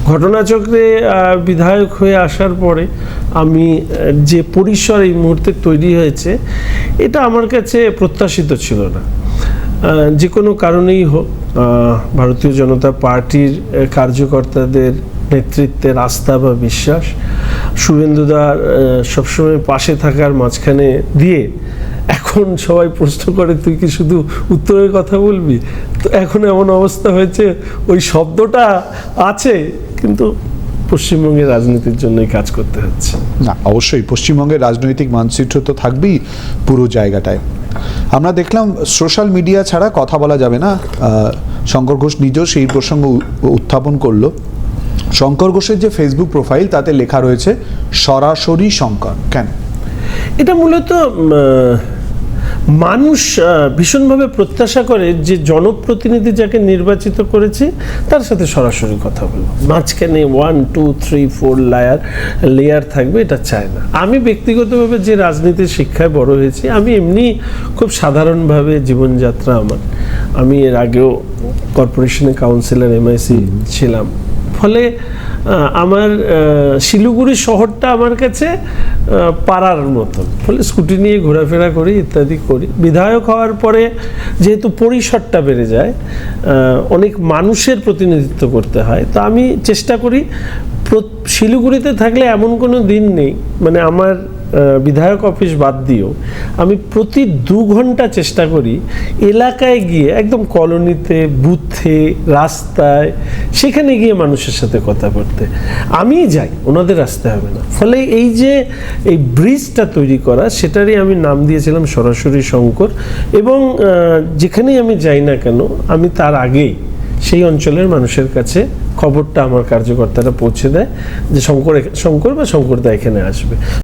ঘটনাচক্রে বিধায়ক হয়ে আসার পরে আমি যে পরিসর এই মুহূর্তে তৈরি হয়েছে, এটা আমার কাছে প্রত্যাশিত ছিল না। যে কোনো কারণেই হোক, ভারতীয় জনতা পার্টির কার্যকর্তাদের নেতৃত্বের আস্থা বা বিশ্বাস, শুভেন্দুদার সবসময় পাশে থাকার মাঝখানে দিয়ে এখন সবাই প্রশ্ন করে তুই কি শুধু উত্তরের কথা বলবি, তো এখন এমন অবস্থা হয়েছে ওই শব্দটা আছে, কিন্তু পশ্চিমবঙ্গের রাজনীতির জন্যই কাজ করতে হচ্ছে। না, অবশ্যই পশ্চিমবঙ্গের রাজনৈতিক মানচিত্র তো থাকবেই পুরো জায়গাটায়। আমরা দেখলাম সোশ্যাল মিডিয়া ছাড়া কথা বলা যাবে না, শঙ্কর ঘোষ নিজেও সেই প্রসঙ্গ উত্থাপন করলো। শঙ্কর ঘোষের যে ফেসবুক প্রোফাইল, তাতে লেখা রয়েছে সরাসরি শঙ্কর। কেন? এটা মূলত মানুষ ভীষণভাবে প্রত্যাশা করে যে জনপ্রতিনিধি যাকে নির্বাচিত করেছে তার সাথে সরাসরি কথা বলবো, মাঝখানে 1, 2, 3, 4 লেয়ার থাকবে, এটা চায় না। আমি ব্যক্তিগতভাবে যে রাজনীতির শিক্ষায় বড় হয়েছি, আমি এমনি খুব সাধারণভাবে জীবনযাত্রা আমার। আমি এর আগেও কর্পোরেশনে কাউন্সিলর MIC ছিলাম, ফলে আমার শিলিগুড়ি শহরটা আমার কাছে পাড়ার মতন, ফলে স্কুটি নিয়ে ঘোরাফেরা করি, ইত্যাদি করি। বিধায়ক হওয়ার পরে যেহেতু পরিসরটা বেড়ে যায়, অনেক মানুষের প্রতিনিধিত্ব করতে হয়, তো আমি চেষ্টা করি শিলিগুড়িতে থাকলে এমন কোনো দিন নেই, মানে আমার বিধায়ক অফিস বাদ দিয়েও আমি প্রতি 2 ঘন্টা চেষ্টা করি এলাকায় গিয়ে, একদম কলোনিতে, বুথে, রাস্তায়, সেখানে গিয়ে মানুষের সাথে কথা বলতে। আমি যাই, ওনাদের আসতে হবে না। ফলে এই যে এই ব্রিজটা তৈরি করা, সেটারই আমি নাম দিয়েছিলাম সরাসরি শঙ্কর। এবং যেখানেই আমি যাই না কেন, আমি তার আগেই সেই অঞ্চলের মানুষের কাছে খবরটা আমার কার্যকর্তারা পৌঁছে দেয় যে শঙ্কর বা শঙ্করদা এখানে আসবে।